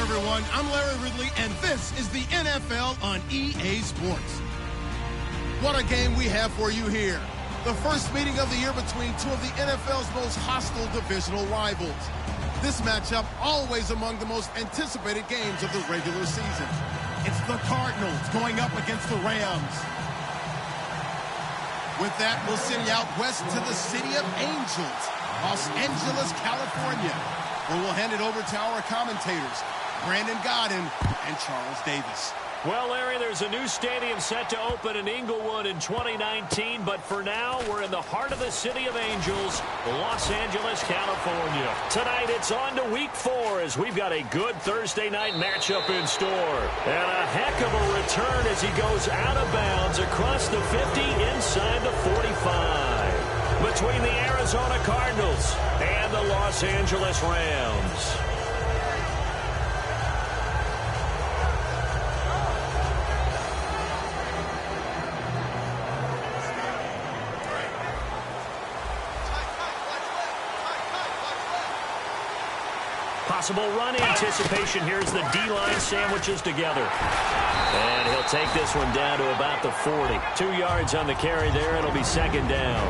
everyone. I'm Larry Ridley, and this is the NFL on EA Sports. What a game we have for you here. The first meeting of the year between two of the NFL's most hostile divisional rivals. This matchup always among the most anticipated games of the regular season. It's the Cardinals going up against the Rams. With that, we'll send you out west to the City of Angels, Los Angeles, California, where we'll hand it over to our commentators, Brandon Godden and Charles Davis. Well, Larry, there's a new stadium set to open in Inglewood in 2019, but for now, we're in the heart of the City of Angels, Los Angeles, California. Tonight, it's on to Week 4 as we've got a good Thursday night matchup in store. And a heck of a return as he goes out of bounds across the 50 inside the 45. Between the Arizona Cardinals and the Los Angeles Rams. Possible run anticipation. Here's the D-line sandwiches together. And he'll take this one down to about the 40. 2 yards on the carry there. It'll be second down.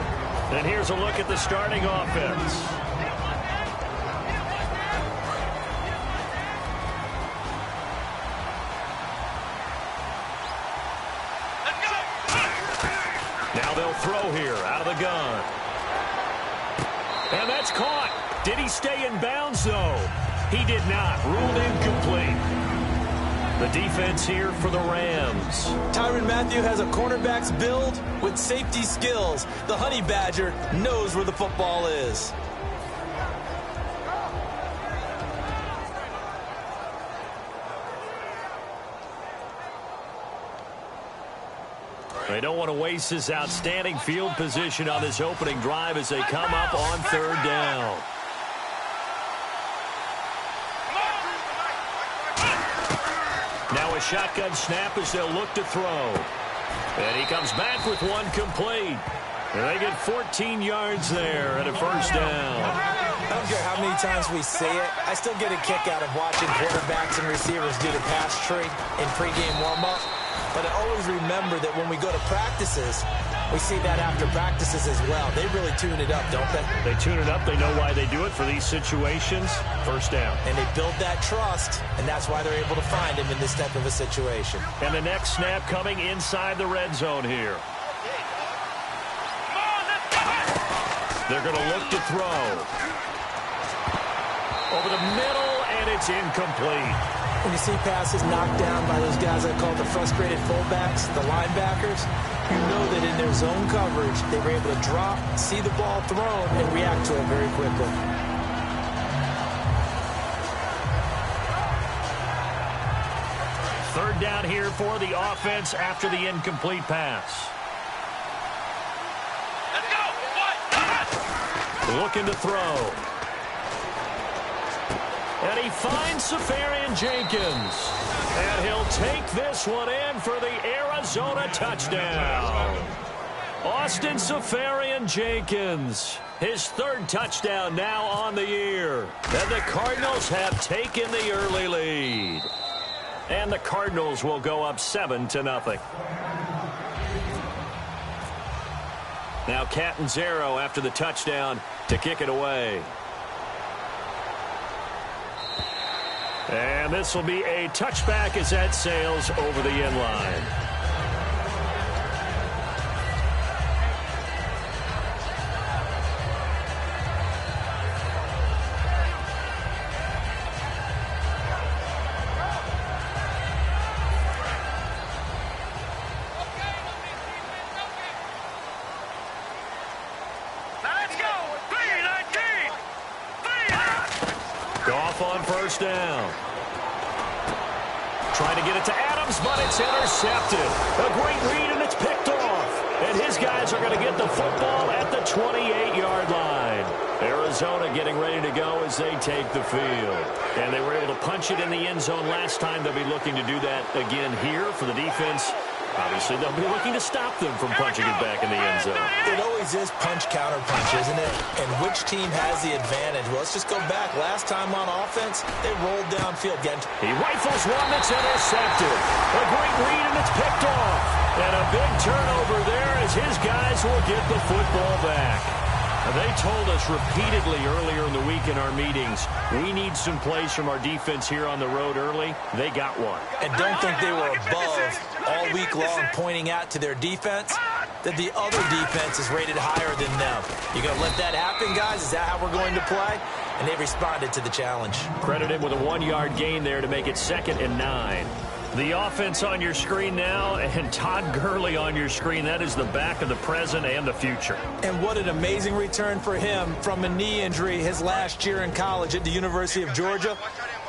And here's a look at the starting offense. Now they'll throw here out of the gun. And that's caught. Did he stay in bounds, though? He did not. Ruled incomplete. The defense here for the Rams. Tyrann Mathieu has a cornerback's build with safety skills. The Honey Badger knows where the football is. They don't want to waste this outstanding field position on this opening drive as they come up on third down. Now a shotgun snap as they'll look to throw. And he comes back with one complete. And they get 14 yards there at a first down. I don't care how many times we say it, I still get a kick out of watching quarterbacks and receivers do the pass tree in pregame warm-up. But I always remember that when we go to practices, we see that after practices as well. They really tune it up, don't they? They tune it up. They know why they do it for these situations. First down. And they build that trust, and that's why they're able to find him in this type of a situation. And the next snap coming inside the red zone here. They're going to look to throw. Over the middle, and it's incomplete. When you see passes knocked down by those guys I call the frustrated fullbacks, the linebackers, you know that in their zone coverage, they were able to drop, see the ball thrown, and react to it very quickly. Third down here for the offense after the incomplete pass. Looking to throw. And he finds Safarian Jenkins. And he'll take this one in for the Arizona touchdown. Austin Safarian Jenkins, his third touchdown now on the year. And the Cardinals have taken the early lead. And the Cardinals will go up 7-0. Now Catanzaro after the touchdown to kick it away. And this will be a touchback as that sails over the end line. Goff on first down. Trying to get it to Adams, but it's intercepted. A great read, and it's picked off. And his guys are going to get the football at the 28-yard line. Arizona getting ready to go as they take the field. And they were able to punch it in the end zone last time. They'll be looking to do that again here for the defense Obviously, they'll be looking to stop them from punching it back in the end zone. It always is punch-counter-punch, isn't it? And which team has the advantage? Well, let's just go back. Last time on offense, they rolled downfield. He rifles one that's intercepted. A great read, and it's picked off. And a big turnover there as his guys will get the football back. They told us repeatedly earlier in the week in our meetings, we need some plays from our defense here on the road early. They got one. And don't think they were above all week long pointing out to their defense that the other defense is rated higher than them. You going to let that happen, guys? Is that how we're going to play? And they responded to the challenge. Credit him with a 1-yard gain there to make it 2nd and 9. The offense on your screen now, and Todd Gurley on your screen. That is the back of the present and the future. And what an amazing return for him from a knee injury his last year in college at the University of Georgia.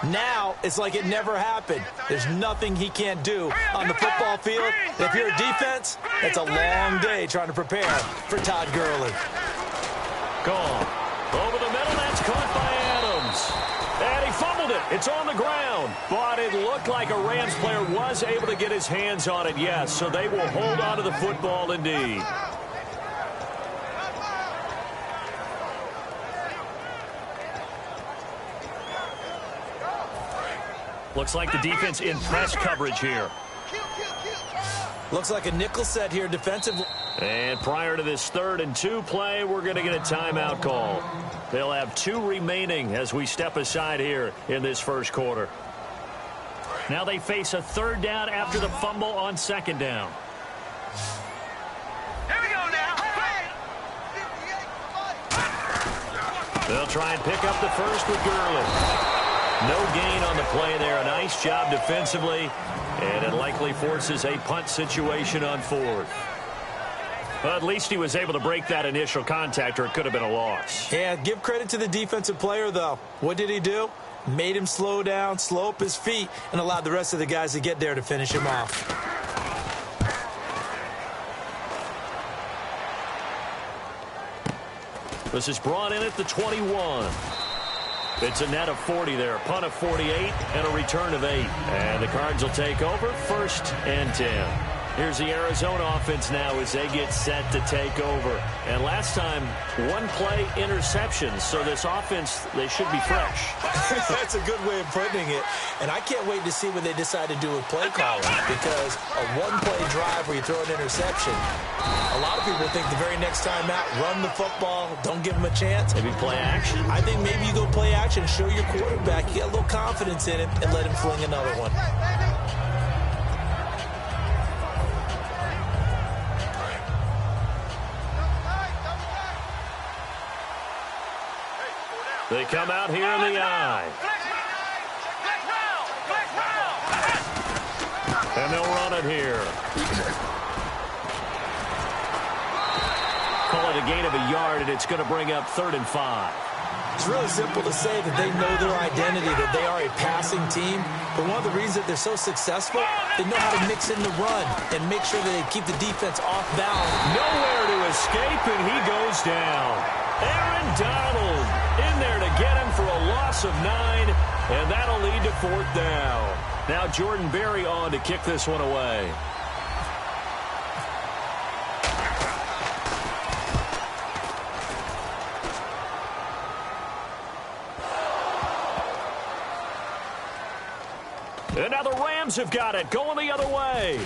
Now it's like it never happened. There's nothing he can't do on the football field. If you're a defense, it's a long day trying to prepare for Todd Gurley. Gone. Over the middle, that's caught by Adams. And he fumbled it. It's on the ground. But it looked like a Rams player was able to get his hands on it, yes. So they will hold on to the football indeed. Looks like the defense in press coverage here. Looks like a nickel set here defensively. And prior to this 3rd and 2 play, we're going to get a timeout call. They'll have 2 remaining as we step aside here in this first quarter. Now they face a 3rd down after the fumble on 2nd down. Here we go now. They'll try and pick up the first with Gurley. No gain on the play there. A nice job defensively, and it likely forces a punt situation on 4th. Well, at least he was able to break that initial contact, or it could have been a loss. Yeah, give credit to the defensive player, though. What did he do? Made him slow down, slow up his feet, and allowed the rest of the guys to get there to finish him off. This is brought in at the 21. It's a net of 40 there, a punt of 48, and a return of 8. And the Cards will take over, 1st and 10. Here's the Arizona offense now as they get set to take over. And last time, 1-play interceptions. So this offense, they should be fresh. That's a good way of putting it. And I can't wait to see what they decide to do with play calling, because a 1-play drive where you throw an interception, a lot of people think the very next time out, run the football, don't give them a chance. Maybe play action? I think maybe you go play action, show your quarterback, you get a little confidence in him, and let him fling another one. They come out here in the eye. And they'll run it here. Call it a gain of a yard, and it's going to bring up 3rd and 5. It's really simple to say that they know their identity, that they are a passing team. But one of the reasons that they're so successful, they know how to mix in the run and make sure that they keep the defense off balance. Nowhere to escape, and he goes down. Aaron Donald in there to get him for a loss of 9, and that'll lead to 4th down. Now Jordan Berry on to kick this one away. And now the Rams have got it, going the other way.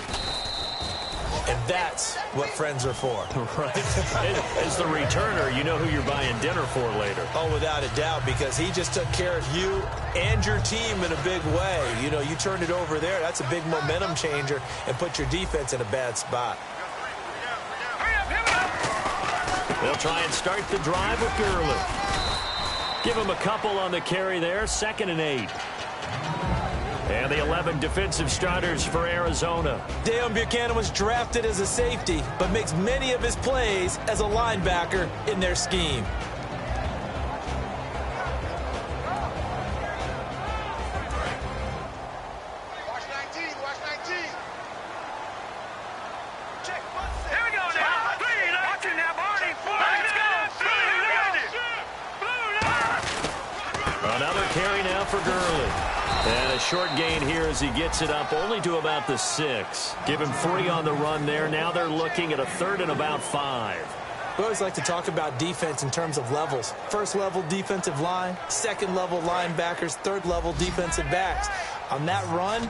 And that's what friends are for. Right. As the returner, you know who you're buying dinner for later. Oh, without a doubt, because he just took care of you and your team in a big way. You know, you turned it over there. That's a big momentum changer and put your defense in a bad spot. They'll try and start the drive with Gurley. Give him a couple on the carry there, 2nd and 8. And the 11 defensive starters for Arizona. Deion Buchanan was drafted as a safety, but makes many of his plays as a linebacker in their scheme. Watch 19, watch 19. Check. Here we go now. Watch it now, Barney. Let's go. Another carry now for Gurley. And a short gain here as he gets it up only to about the 6. Give him 3 on the run there. Now they're looking at a 3rd and about 5. We always like to talk about defense in terms of levels. First level defensive line, second level linebackers, third level defensive backs. On that run,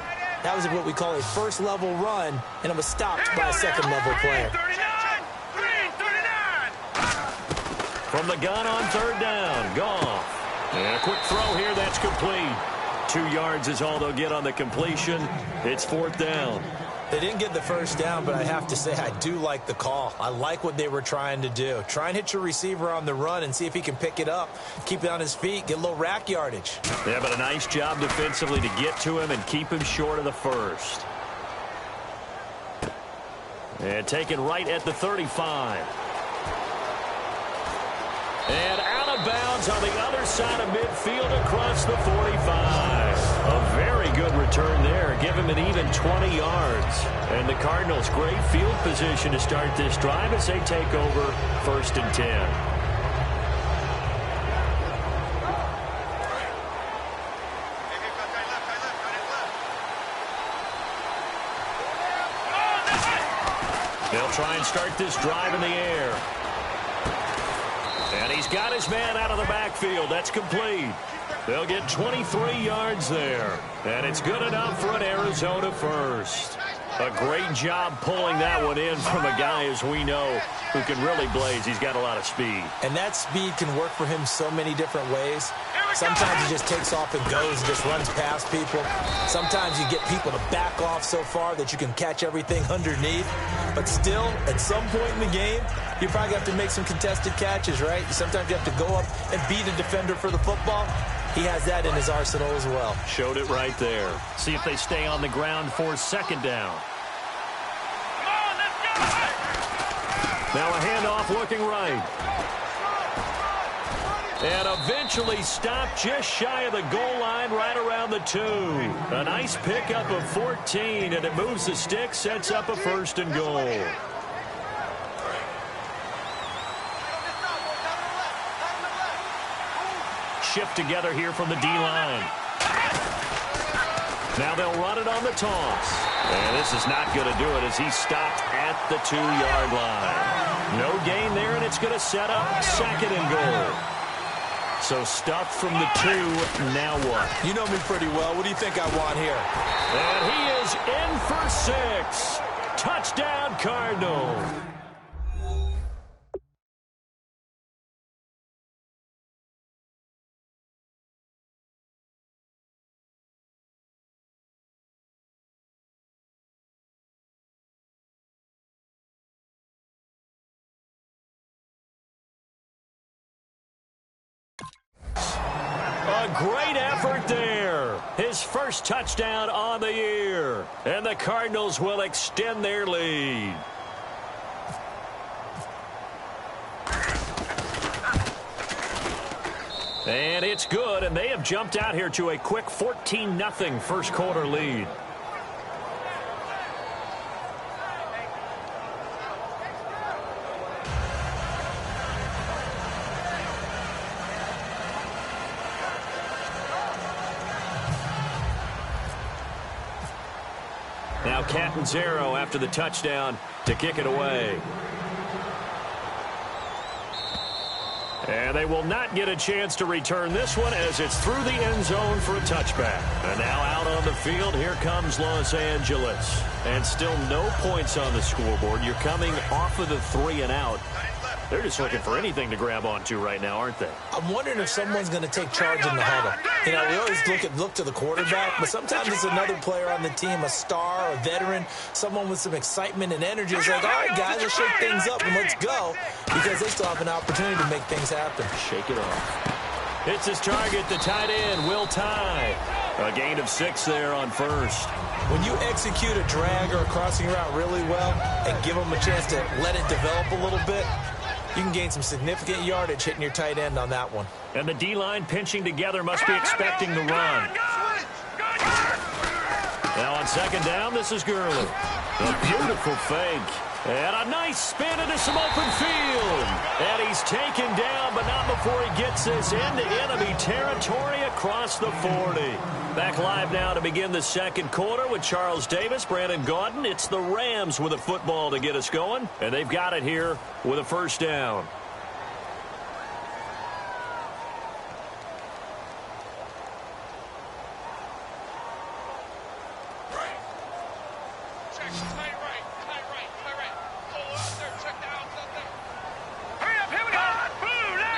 that was what we call a first level run, and it was stopped by a second level player. From the gun on 3rd down, Goff. And a quick throw here, that's complete. 2 yards is all they'll get on the completion. It's 4th down. They didn't get the first down, but I have to say I do like the call. I like what they were trying to do. Try and hit your receiver on the run and see if he can pick it up, keep it on his feet, get a little rack yardage. Yeah, but a nice job defensively to get to him and keep him short of the 1st. And taken right at the 35. And out of bounds on the other side of midfield across the 45. A very good return there. Give him an even 20 yards. And the Cardinals, great field position to start this drive as they take over 1st and 10. They'll try and start this drive in the air. And he's got his man out of the backfield. That's complete. They'll get 23 yards there. And it's good enough for an Arizona 1st. A great job pulling that one in from a guy, as we know, who can really blaze. He's got a lot of speed. And that speed can work for him so many different ways. Sometimes he just takes off and goes and just runs past people. Sometimes you get people to back off so far that you can catch everything underneath. But still, at some point in the game, you probably have to make some contested catches, right? Sometimes you have to go up and beat a defender for the football. He has that in his arsenal as well. Showed it right there. See if they stay on the ground for 2nd down. Now a handoff looking right. And eventually stopped just shy of the goal line right around the 2. A nice pickup of 14, and it moves the stick, sets up a 1st and goal. Shift together here from the D-line. Now they'll run it on the toss. And this is not going to do it as he stopped at the 2-yard line. No gain there, and it's going to set up 2nd and goal. So stuffed from the 2, now what? You know me pretty well. What do you think I want here? And he is in for 6. Touchdown, Cardinals. A great effort there. His first touchdown on the year. And the Cardinals will extend their lead. And it's good, and they have jumped out here to a quick 14-0 first quarter lead. Now Catanzaro after the touchdown to kick it away. And they will not get a chance to return this one as it's through the end zone for a touchback. And now out on the field, here comes Los Angeles. And still no points on the scoreboard. You're coming off of the 3 and out. They're just looking for anything to grab onto right now, aren't they? I'm wondering if someone's going to take charge in the huddle. You know, we always look to the quarterback, but sometimes it's another player on the team, a star, a veteran, someone with some excitement and energy. It's like, all right, guys, let's shake things up and let's go, because they still have an opportunity to make things happen. Shake it off. Hits his target, the tight end, Will Tye. A gain of 6 there on first. When you execute a drag or a crossing route really well and give them a chance to let it develop a little bit, you can gain some significant yardage hitting your tight end on that one. And the D-line pinching together must be expecting the run. Now on second down, this is Gurley. A beautiful fake. And a nice spin into some open field. And he's taken down, but not before he gets this into enemy territory across across the 40. Back live now to begin the second quarter with Charles Davis, Brandon Gaudin. It's the Rams with a football to get us going, and they've got it here with a first down.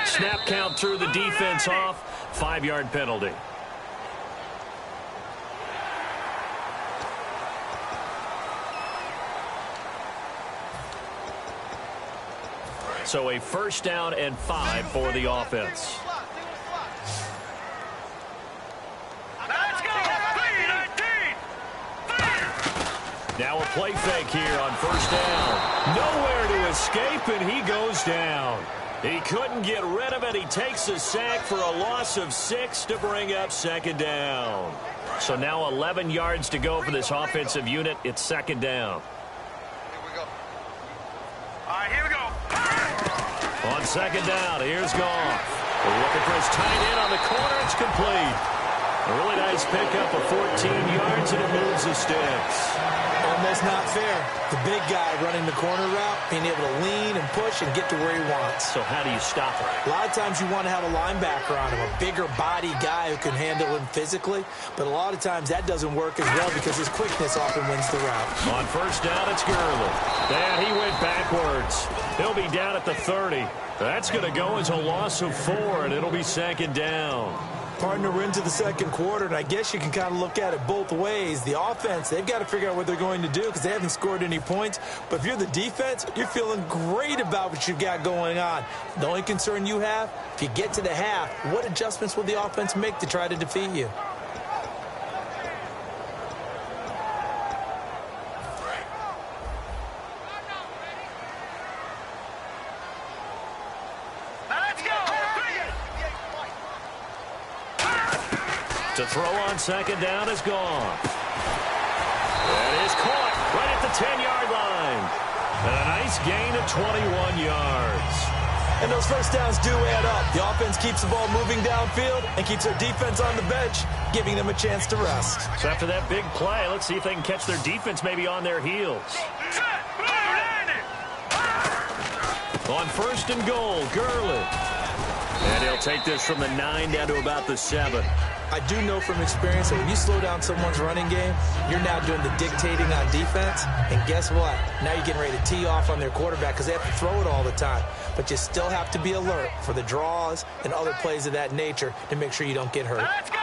Snap count through the defense off. 5-yard penalty. So a first down and 5 for the offense. Let's go! 3-19! Now a play fake here on first down. Nowhere to escape, and he goes down. He couldn't get rid of it. He takes a sack for a loss of 6 to bring up second down. So now 11 yards to go for this offensive unit. It's second down. Here we go. All right, here we go. On second down, here's Goff. We're looking for his tight end on the corner. It's complete. A really nice pickup of 14 yards, and it moves the sticks. Almost not fair. The big guy running the corner route, being able to lean and push and get to where he wants. So how do you stop it? A lot of times you want to have a linebacker on him, a bigger body guy who can handle him physically. But a lot of times that doesn't work as well because his quickness often wins the route. On first down, it's Gurley. And he went backwards. He'll be down at the 30. That's going to go as a loss of 4, and it'll be second down. Partner, we're into the second quarter, and I guess you can kind of look at it both ways. The offense, they've got to figure out what they're going to do because they haven't scored any points. But if you're the defense, you're feeling great about what you've got going on. The only concern you have, if you get to the half, what adjustments will the offense make to try to defeat you? To throw on second down is Goff. That is caught right at the 10-yard line. And a nice gain of 21 yards. And those first downs do add up. The offense keeps the ball moving downfield and keeps their defense on the bench, giving them a chance to rest. So after that big play, let's see if they can catch their defense maybe on their heels. On first and goal, Gurley. And he'll take this from the 9 down to about the 7. I do know from experience that when you slow down someone's running game, you're now doing the dictating on defense. And guess what? Now you're getting ready to tee off on their quarterback because they have to throw it all the time. But you still have to be alert for the draws and other plays of that nature to make sure you don't get hurt. Let's go!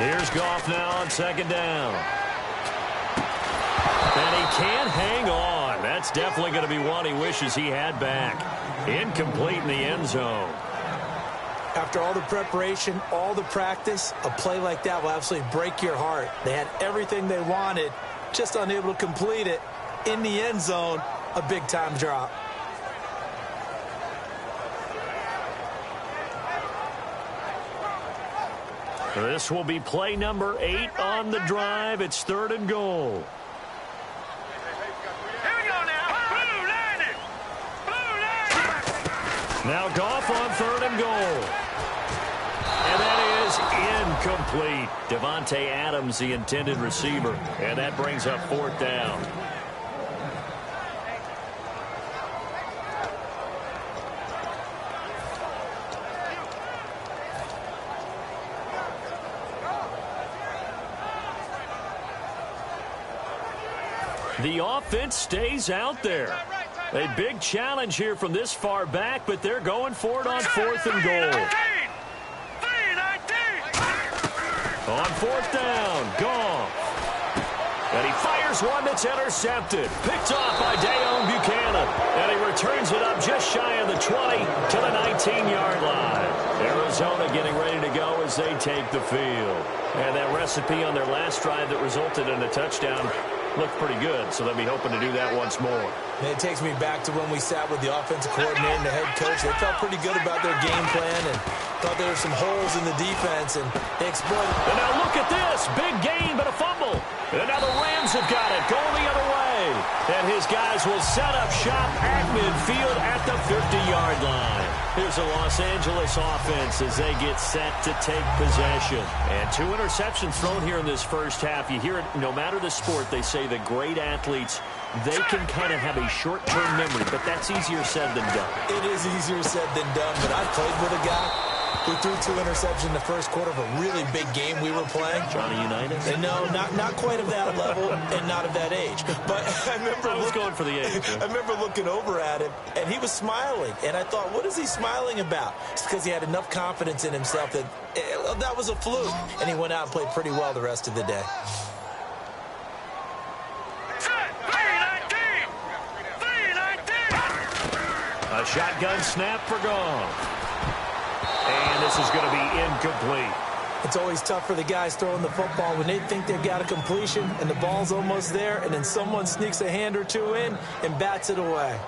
Here's Goff now on second down. And he can't hang on. That's definitely going to be one he wishes he had back. Incomplete in the end zone. After all the preparation, all the practice, a play like that will absolutely break your heart. They had everything they wanted, just unable to complete it. In the end zone, a big-time drop. This will be play number 8 on the drive. It's third and goal. Here we go now. Blue landed. Blue landed. Now Goff on third and goal. And that is incomplete. Devontae Adams, the intended receiver. And that brings up fourth down. The offense stays out there. A big challenge here from this far back, but they're going for it on fourth and goal. On fourth down, Goff. And he fires one that's intercepted. Picked off by Dayon Buchanan. And he returns it up just shy of the 20 to the 19-yard line. Arizona getting ready to go as they take the field. And that recipe on their last drive that resulted in a touchdown looked pretty good, so they'll be hoping to do that once more. And it takes me back to when we sat with the offensive coordinator and the head coach. They felt pretty good about their game plan and thought there were some holes in the defense, and they exploited. And now look at this. Big gain, but a fumble. And now the Rams have got it. Going the other way. And his guys will set up shop at midfield at the 50-yard line. Here's the Los Angeles offense as they get set to take possession. And 2 interceptions thrown here in this first half. You hear it, no matter the sport, they say that great athletes, they can kind of have a short-term memory, but that's easier said than done. It is easier said than done, but I've played with a guy who threw 2 interceptions in the first quarter of a really big game we were playing. Johnny Unitas? And no, not quite of that level and not of that age. But I was going for the age. Yeah. I remember looking over at him, and he was smiling. And I thought, what is he smiling about? It's because he had enough confidence in himself that that was a fluke. And he went out and played pretty well the rest of the day. A shotgun snap for Goff. And this is going to be incomplete. It's always tough for the guys throwing the football when they think they've got a completion and the ball's almost there, and then someone sneaks a hand or 2 in and bats it away.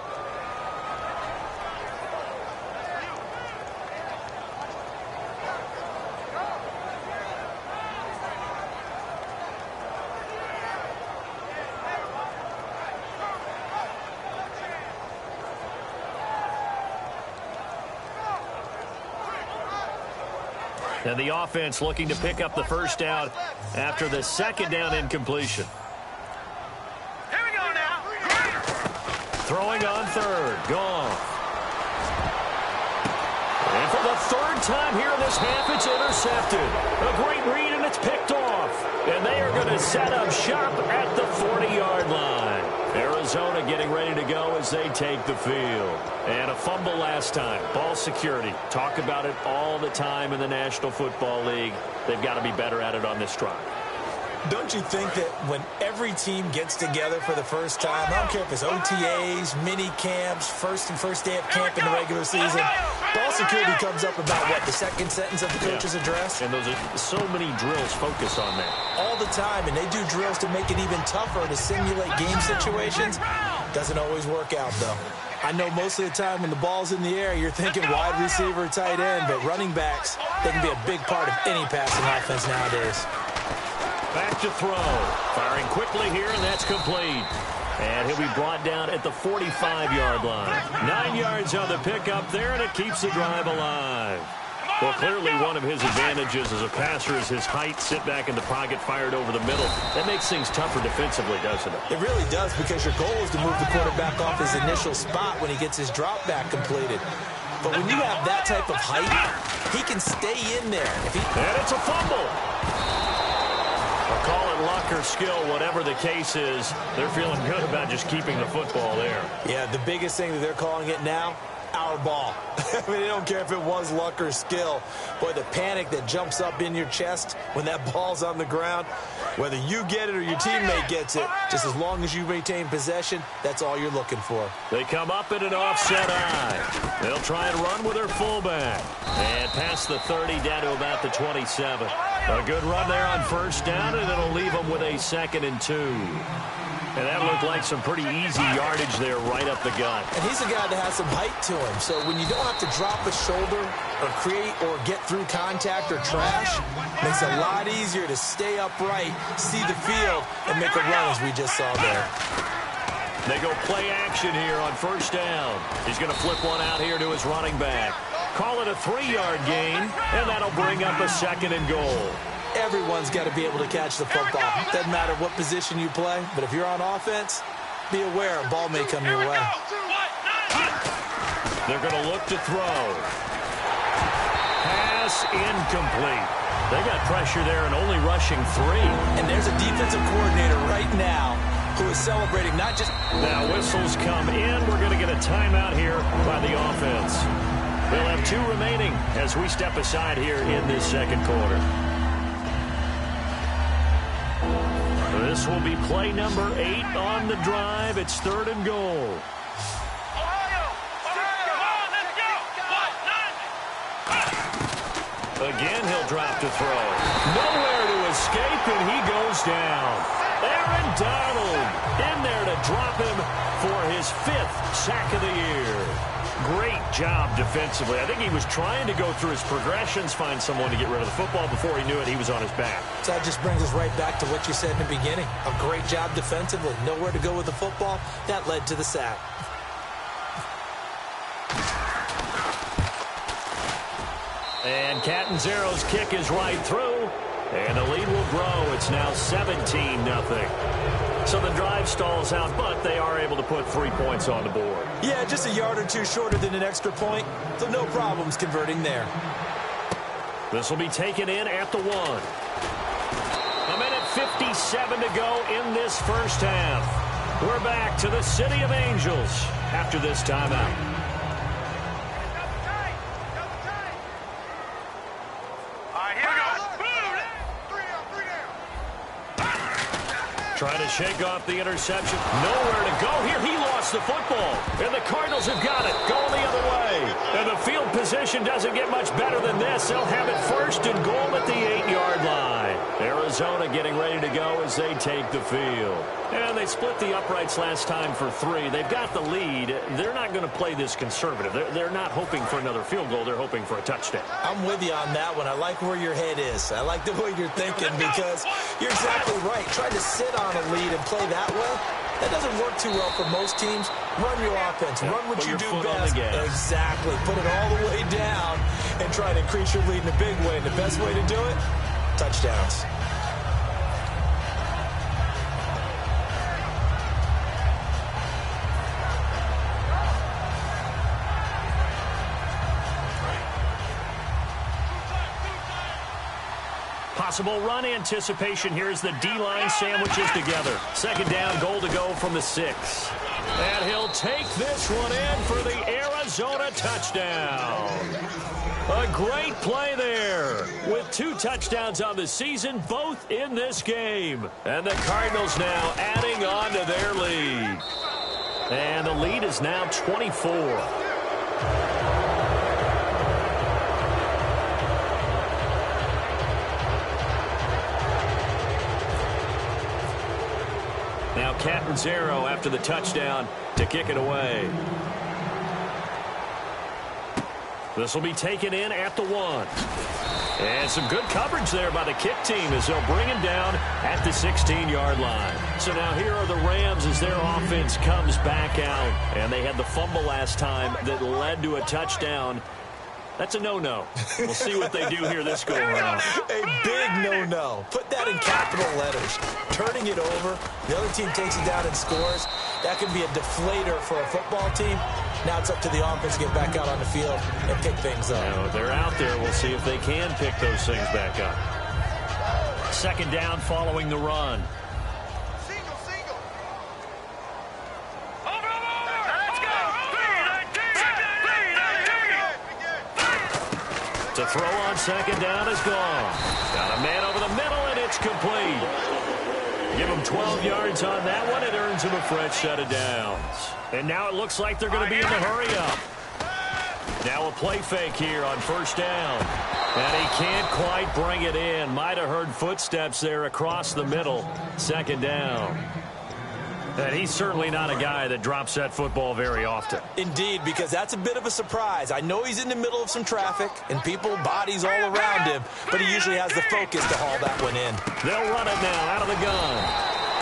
And the offense looking to pick up the first down after the second down incompletion. Here we go now. Throwing on third. Goff. And for the third time here in this half, it's intercepted. A great read, and it's picked off. And they are going to set up shop at the 40-yard line. Arizona getting ready to go as they take the field. And a fumble last time. Ball security. Talk about it all the time in the National Football League. They've got to be better at it on this drive. Don't you think that when every team gets together for the first time, I don't care if it's OTAs, mini camps, first day of camp in the regular season, ball security comes up about, what, the second sentence of the coach's address? And those are so many drills focus on that. All the time, and they do drills to make it even tougher to simulate game situations. Doesn't always work out, though. I know most of the time when the ball's in the air, you're thinking wide receiver, tight end, but running backs, they can be a big part of any passing offense nowadays. Back to throw. Firing quickly here, and that's complete. And he'll be brought down at the 45-yard line. 9 yards on the pickup there, and it keeps the drive alive. Well, clearly one of his advantages as a passer is his height. Sit back in the pocket, fired over the middle. That makes things tougher defensively, doesn't it? It really does, because your goal is to move the quarterback off his initial spot when he gets his drop back completed. But when you have that type of height, he can stay in there. And it's a fumble. I'll call it luck or skill, whatever the case is. They're feeling good about just keeping the football there. Yeah, the biggest thing that they're calling it now, our ball. I mean, they don't care if it was luck or skill. Boy, the panic that jumps up in your chest when that ball's on the ground, whether you get it or your teammate gets it, just as long as you maintain possession, that's all you're looking for. They come up in an offset eye. They'll try and run with their fullback. And past the 30 down to about the 27. A good run there on first down, and it'll leave them with a 2nd and 2. And that looked like some pretty easy yardage there right up the gut. And he's a guy that has some height to him. So when you don't have to drop a shoulder or create or get through contact or trash, makes it a lot easier to stay upright, see the field, and make a run as we just saw there. They go play action here on first down. He's going to flip one out here to his running back. Call it a 3-yard gain, and that'll bring up a 2nd and goal. Everyone's got to be able to catch the football. Doesn't matter what position you play, but if you're on offense, be aware a ball may come your way. They're going to look to throw. Pass incomplete. They got pressure there and only rushing 3. And there's a defensive coordinator right now who is celebrating not just... Now whistles come in. We're going to get a timeout here by the offense. We'll have 2 remaining as we step aside here in this second quarter. This will be play number 8 on the drive. It's 3rd and goal. Again, he'll drop to throw. Nowhere to escape, and he goes down. Aaron Donald in there to drop him for his 5th sack of the year. Great job defensively. I think he was trying to go through his progressions, find someone to get rid of the football. Before he knew it, he was on his back. So that just brings us right back to what you said in the beginning. A great job defensively. Nowhere to go with the football. That led to the sack. And Catanzaro's kick is right through. And the lead will grow. It's now 17-0. So the drive stalls out, but they are able to put 3 points on the board. Yeah, just a yard or two shorter than an extra point, so no problems converting there. This will be taken in at the 1. A minute 57 to go in this first half. We're back to the City of Angels after this timeout. Trying to shake off the interception. Nowhere to go here. He lost the football. And the Cardinals have got it. Going the other way. And the field position doesn't get much better than this. They'll have it first and goal at the 8-yard line. Arizona getting ready to go as they take the field. And they split the uprights last time for 3. They've got the lead. They're not going to play this conservative. They're not hoping for another field goal. They're hoping for a touchdown. I'm with you on that one. I like where your head is. I like the way you're thinking because you're exactly right. Trying to sit on a lead and play that way, that doesn't work too well for most teams. Run your offense. Run what you do best. Exactly. Put it all the way down and try to increase your lead in a big way. And the best way to do it, touchdowns. Possible run anticipation here as the D-line sandwiches together. Second down, goal to go from the 6. And he'll take this one in for the Arizona touchdown. A great play there with 2 touchdowns on the season, both in this game. And the Cardinals now adding on to their lead. And the lead is now 24. Now Catanzaro after the touchdown to kick it away. This will be taken in at the 1. And some good coverage there by the kick team as they'll bring him down at the 16-yard line. So now here are the Rams as their offense comes back out. And they had the fumble last time that led to a touchdown. That's a no-no. We'll see what they do here this go-around. A big no-no. Put that in capital letters. Turning it over, the other team takes it down and scores. That can be a deflator for a football team. Now it's up to the offense to get back out on the field and pick things up. Now, they're out there. We'll see if they can pick those things back up. Second down following the run. To throw on second down is gone. Got a man over the middle, and it's complete. Give him 12 yards on that one. It earns him a fresh set of downs. And now it looks like they're going to be in the hurry-up. Now a play fake here on first down. And he can't quite bring it in. Might have heard footsteps there across the middle. Second down. And he's certainly not a guy that drops that football very often. Indeed, because that's a bit of a surprise. I know he's in the middle of some traffic and people, bodies all around him, but he usually has the focus to haul that one in. They'll run it now out of the gun.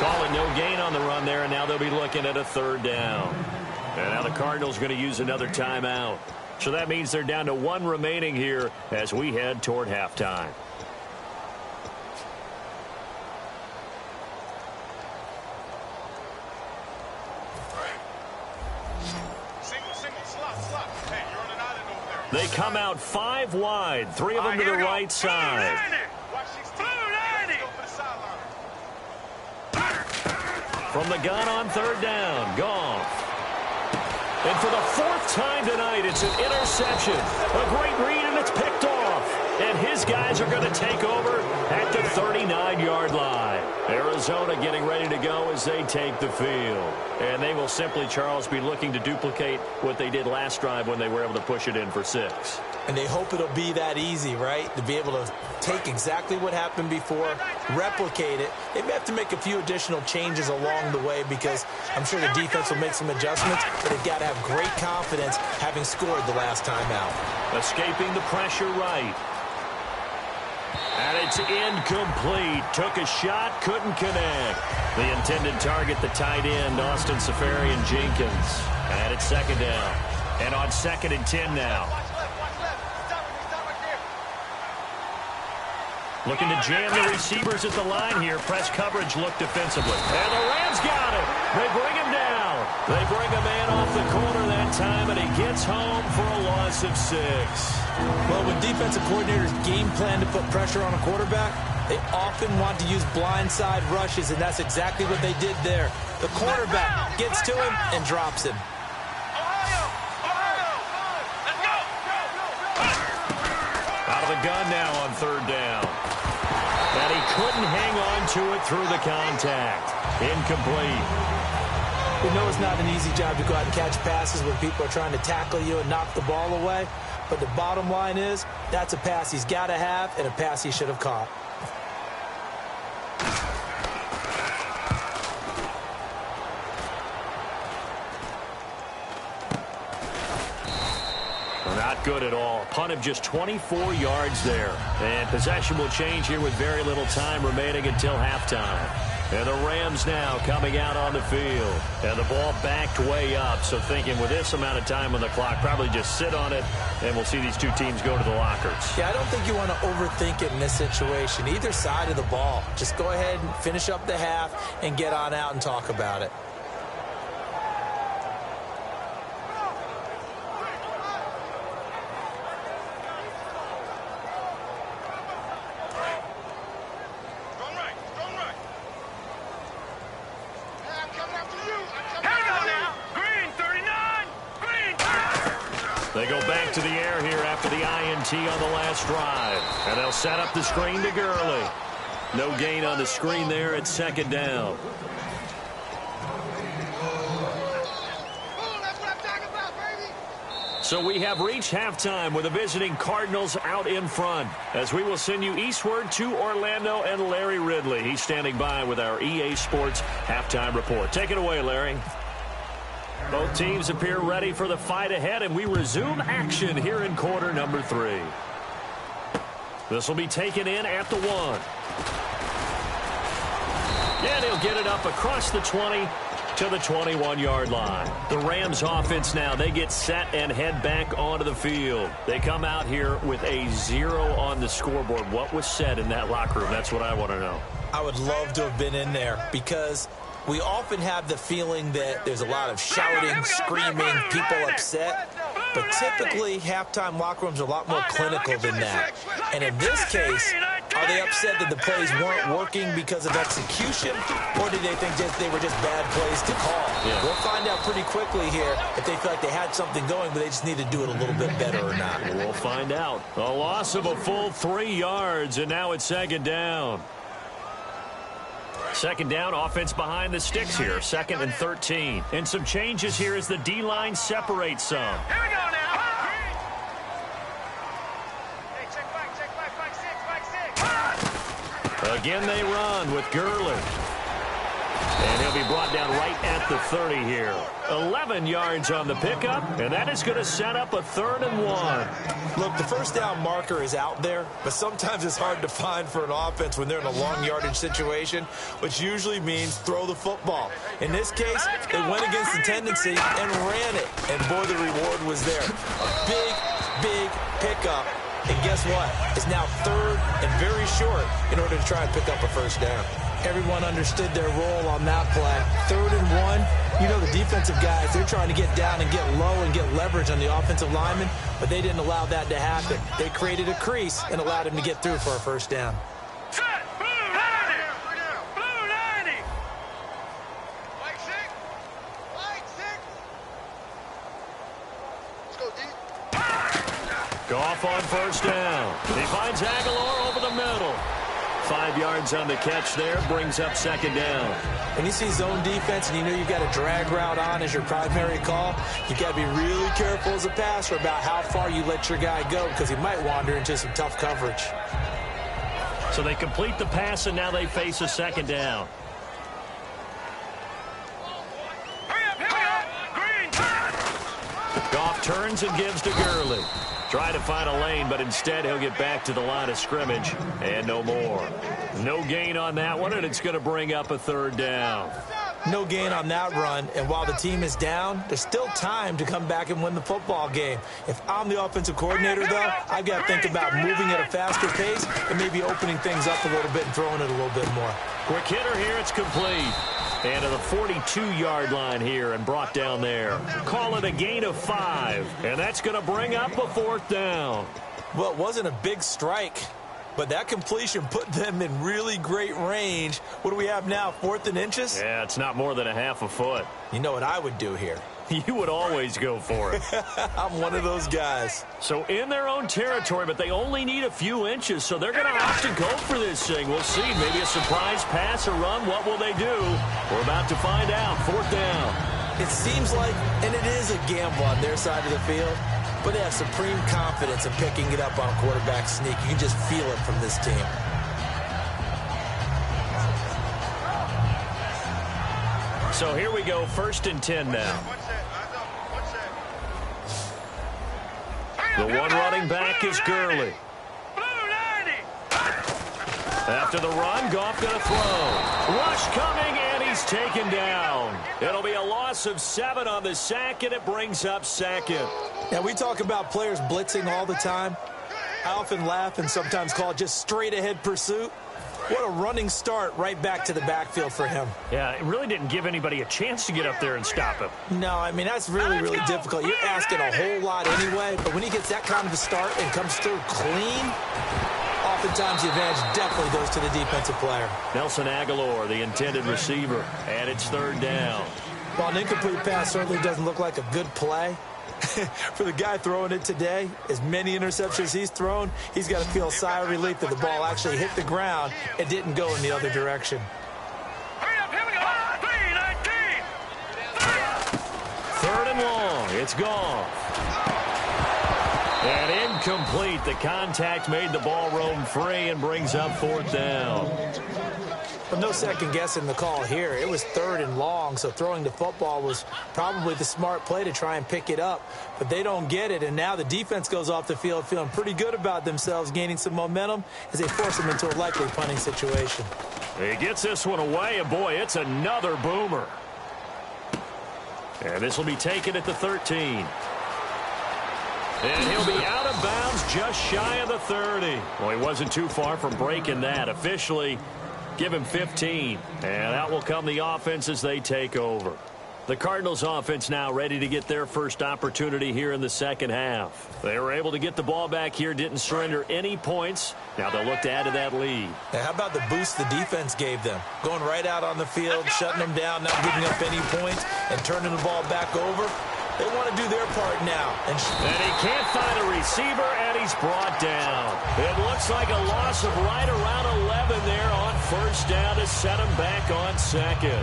Call it no gain on the run there, and now they'll be looking at a third down. And now the Cardinals going to use another timeout. So that means they're down to 1 remaining here as we head toward halftime. They come out 5 wide, 3 of them to the right side. From the gun on third down, Goff. And for the 4th time tonight, it's an interception. A great read, and it's picked off. And his guys are going to take over at the 39-yard line. Arizona getting ready to go as they take the field. And they will simply, Charles, be looking to duplicate what they did last drive when they were able to push it in for 6. And they hope it'll be that easy, right? To be able to take exactly what happened before, replicate it. They may have to make a few additional changes along the way because I'm sure the defense will make some adjustments, but they've got to have great confidence having scored the last time out. Escaping the pressure right. And it's incomplete. Took a shot, couldn't connect. The intended target, the tight end, Austin Safarian-Jenkins. And it's second down. And on 2nd and 10 now. Looking to jam the receivers at the line here. Press coverage look defensively. And the Rams got it. They bring him down. They bring a man off the corner that time, and he gets home for a loss of 6. Well, when defensive coordinators game plan to put pressure on a quarterback, they often want to use blindside rushes, and that's exactly what they did there. The quarterback gets to him and drops him. Out of the gun now on 3rd down. And he couldn't hang on to it through the contact. Incomplete. We know it's not an easy job to go out and catch passes when people are trying to tackle you and knock the ball away. But the bottom line is, that's a pass he's got to have and a pass he should have caught. Not good at all. Punt of just 24 yards there. And possession will change here with very little time remaining until halftime. And the Rams now coming out on the field. And the ball backed way up. So thinking with this amount of time on the clock, probably just sit on it, and we'll see these two teams go to the lockers. Yeah, I don't think you want to overthink it in this situation. Either side of the ball. Just go ahead and finish up the half and get on out and talk about it. They go back to the air here after the INT on the last drive. And they'll set up the screen to Gurley. No gain on the screen there at 2nd down. So we have reached halftime with the visiting Cardinals out in front. As we will send you eastward to Orlando and Larry Ridley. He's standing by with our EA Sports halftime report. Take it away, Larry. Both teams appear ready for the fight ahead, and we resume action here in quarter number 3. This will be taken in at the 1. And he'll get it up across the 20 to the 21-yard line. The Rams offense now, they get set and head back onto the field. They come out here with a 0 on the scoreboard. What was said in that locker room? That's what I want to know. I would love to have been in there because we often have the feeling that there's a lot of shouting, screaming, people upset. But typically, halftime locker rooms are a lot more clinical than that. And in this case, are they upset that the plays weren't working because of execution? Or did they think that they were just bad plays to call? Yeah. We'll find out pretty quickly here if they feel like they had something going, but they just need to do it a little bit better or not. We'll find out. A loss of a full 3 yards, and now it's 2nd down. 2nd down, offense behind the sticks here. 2nd and 13. And some changes here as the D-line separates some. Here we go now. Hey, check back, 6. Again, they run with Gurley. And he'll be brought down right at the 30 here. 11 yards on the pickup, and that is going to set up a 3rd and 1. Look, the first down marker is out there, but sometimes it's hard to find for an offense when they're in a long yardage situation, which usually means throw the football. In this case, they went against the tendency and ran it, and boy, the reward was there. A big, big pickup, and guess what? It's now 3rd and very short in order to try and pick up a 1st down. Everyone understood their role on that play. 3rd and 1, you know the defensive guys, they're trying to get down and get low and get leverage on the offensive lineman, but they didn't allow that to happen. They created a crease and allowed him to get through for a 1st down. Set. Blue 90. Blue 90. White 6. White 6. Let's go, D. Goff on 1st down. He finds Aguilar over the middle. 5 yards on the catch there. Brings up second down. When you see zone defense and you know you've got a drag route on as your primary call, you've got to be really careful as a passer about how far you let your guy go because he might wander into some tough coverage. So they complete the pass, and now they face a second down. Goff turns and gives to Gurley. Try to find a lane, but instead he'll get back to the line of scrimmage and no more. No gain on that one, and it's going to bring up a third down. No gain on that run, and while the team is down, there's still time to come back and win the football game. If I'm the offensive coordinator, though, I've got to think about moving at a faster pace and maybe opening things up a little bit and throwing it a little bit more. Quick hitter here, it's complete. And to the 42-yard line here and brought down there. Call it a gain of 5, and that's going to bring up a fourth down. Well, it wasn't a big strike, but that completion put them in really great range. What do we have now, 4th and inches? Yeah, it's not more than a half a foot. You know what I would do here? You would always go for it. I'm one of those guys. So in their own territory, but they only need a few inches, so they're going to have to go for this thing. We'll see. Maybe a surprise pass or run. What will they do? We're about to find out. 4th down. It seems like, and it is a gamble on their side of the field, but they have supreme confidence in picking it up on a quarterback sneak. You can just feel it from this team. So here we go, 1st and 10 now. The one running back is Gurley. After the run, Goff going to throw. Rush coming, and he's taken down. It'll be a loss of 7 on the sack, and it brings up second. Now, we talk about players blitzing all the time. I often laugh and sometimes call it just straight-ahead pursuit. What a running start right back to the backfield for him. Yeah, it really didn't give anybody a chance to get up there and stop him. No, I mean, that's really, really difficult. You're asking a whole lot anyway, but when he gets that kind of a start and comes through clean, oftentimes the advantage definitely goes to the defensive player. Nelson Aguilar, the intended receiver, and it's 3rd down. While an incomplete pass certainly doesn't look like a good play, for the guy throwing it today, as many interceptions he's thrown, he's got to feel a sigh of relief that the ball actually hit the ground and didn't go in the other direction. Hurry up, here we go. 3-19. 3rd and long. It's gone. And incomplete. The contact made the ball roam free and brings up 4th down. But no second guessing the call here. It was 3rd and long, so throwing the football was probably the smart play to try and pick it up. But they don't get it, and now the defense goes off the field feeling pretty good about themselves, gaining some momentum as they force them into a likely punting situation. He gets this one away, and boy, it's another boomer. And this will be taken at the 13. And he'll be out of bounds just shy of the 30. Well, he wasn't too far from breaking that. Officially, give him 15. And out will come the offense as they take over. The Cardinals offense now ready to get their first opportunity here in the second half. They were able to get the ball back here, didn't surrender any points. Now they'll look to add to that lead. Now, how about the boost the defense gave them? Going right out on the field, shutting them down, not giving up any points, and turning the ball back over. They want to do their part now. And he can't find a receiver, and he's brought down. It looks like a loss of right around 11 there on 1st down to set him back on 2nd.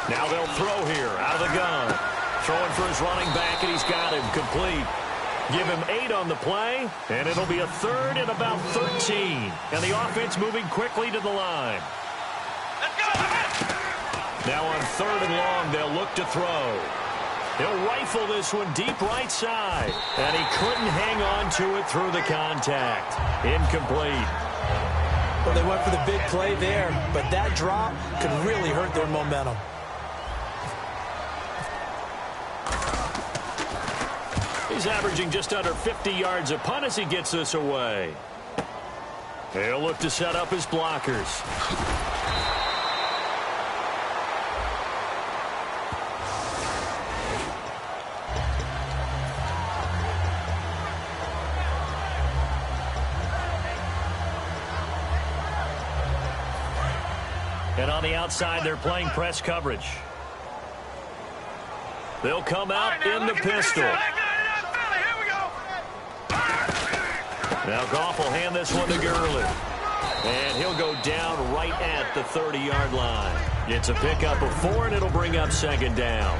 Now they'll throw here out of the gun. Throwing for his running back, and he's got him complete. Give him 8 on the play, and it'll be a 3rd and about 13. And the offense moving quickly to the line. Now on 3rd and long, they'll look to throw. He'll rifle this one deep right side, and he couldn't hang on to it through the contact. Incomplete. Well, they went for the big play there, but that drop could really hurt their momentum. He's averaging just under 50 yards a punt as he gets this away. He'll look to set up his blockers. And on the outside, they're playing press coverage. They'll come out in the pistol. Now Goff will hand this one to Gurley. And he'll go down right at the 30-yard line. It's a pickup of 4, and it'll bring up second down.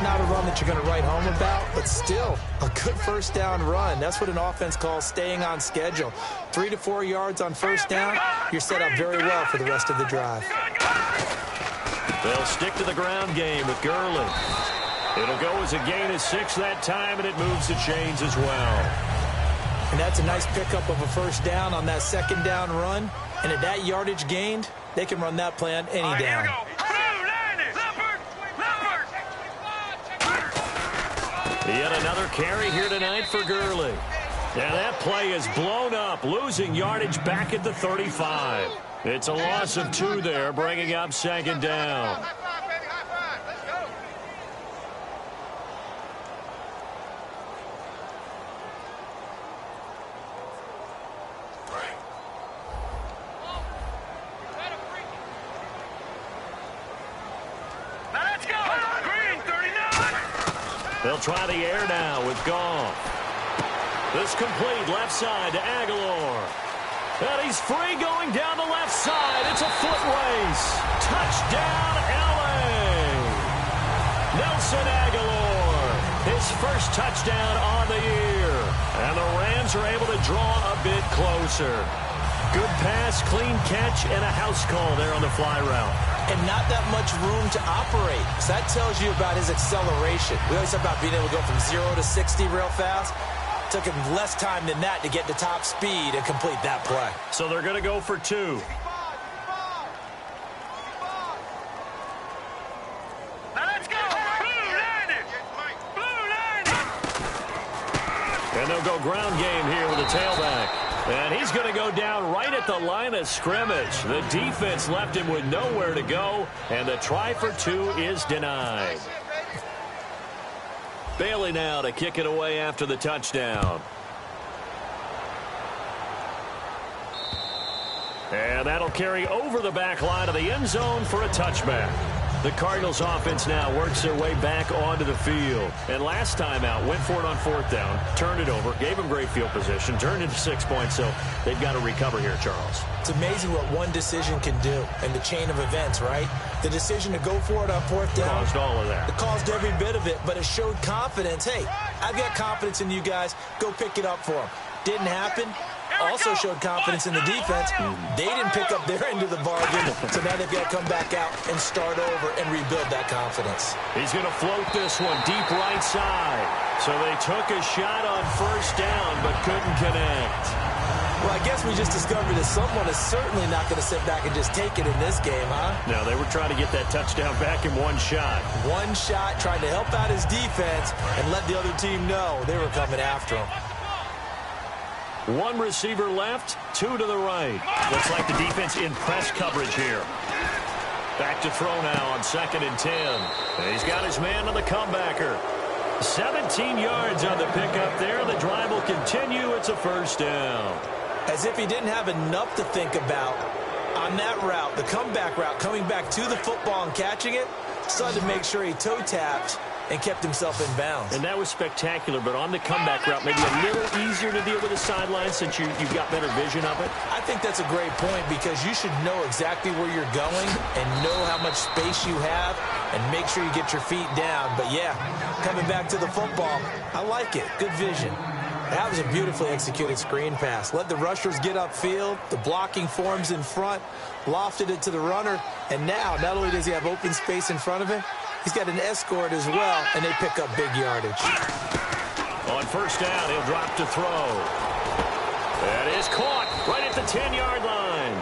Not a run that you're going to write home about, but still a good first down run. That's what an offense calls staying on schedule. 3 to 4 yards on first down, you're set up very well for the rest of the drive. They'll stick to the ground game with Gurley. It'll go as a gain of 6 that time, and it moves the chains as well. And that's a nice pickup of a first down on that second down run. And at that yardage gained, they can run that play on any down. Yet another carry here tonight for Gurley. And that play is blown up, losing yardage back at the 35. It's a loss of 2 there, bringing up second down. They'll try the air now with Goff. This complete left side to Aguilar. And he's free going down the left side. It's a foot race. Touchdown, L.A. Nelson Aguilar. His first touchdown on the year. And the Rams are able to draw a bit closer. Good pass, clean catch, and a house call there on the fly route. And not that much room to operate. So that tells you about his acceleration. We always talk about being able to go from 0 to 60 real fast. Took him less time than that to get to top speed and complete that play. So they're going to go for 2. And they'll go ground game here with a tailback. And he's going to go down right at the line of scrimmage. The defense left him with nowhere to go, and the try for 2 is denied. Bailey now to kick it away after the touchdown. And that'll carry over the back line of the end zone for a touchback. The Cardinals offense now works their way back onto the field. And last time out, went for it on 4th down, turned it over, gave them great field position, turned into 6 points, so they've got to recover here, Charles. It's amazing what one decision can do in the chain of events, right? The decision to go for it on 4th down. Caused all of that. It caused every bit of it, but it showed confidence. Hey, I've got confidence in you guys. Go pick it up for them. Didn't happen. Also showed confidence in the defense. They didn't pick up their end of the bargain, so now they've got to come back out and start over and rebuild that confidence. He's going to float this one deep right side. So they took a shot on 1st down but couldn't connect. Well, I guess we just discovered that someone is certainly not going to sit back and just take it in this game, huh? No, they were trying to get that touchdown back in one shot. One shot, trying to help out his defense and let the other team know they were coming after him. 1 receiver left, 2 to the right. Looks like the defense in press coverage here. Back to throw now on 2nd and 10. And he's got his man on the comebacker. 17 yards on the pickup there. The drive will continue. It's a 1st down. As if he didn't have enough to think about on that route, the comeback route, coming back to the football and catching it, started to make sure he toe-tapped and kept himself in bounds. And that was spectacular, but on the comeback route, maybe a little easier to deal with the sideline since you've got better vision of it? I think that's a great point because you should know exactly where you're going and know how much space you have and make sure you get your feet down. But, yeah, coming back to the football, I like it. Good vision. That was a beautifully executed screen pass. Let the rushers get upfield. The blocking forms in front. Lofted it to the runner. And now, not only does he have open space in front of him, he's got an escort as well, and they pick up big yardage. On 1st down, he'll drop to throw. That is caught right at the 10-yard line.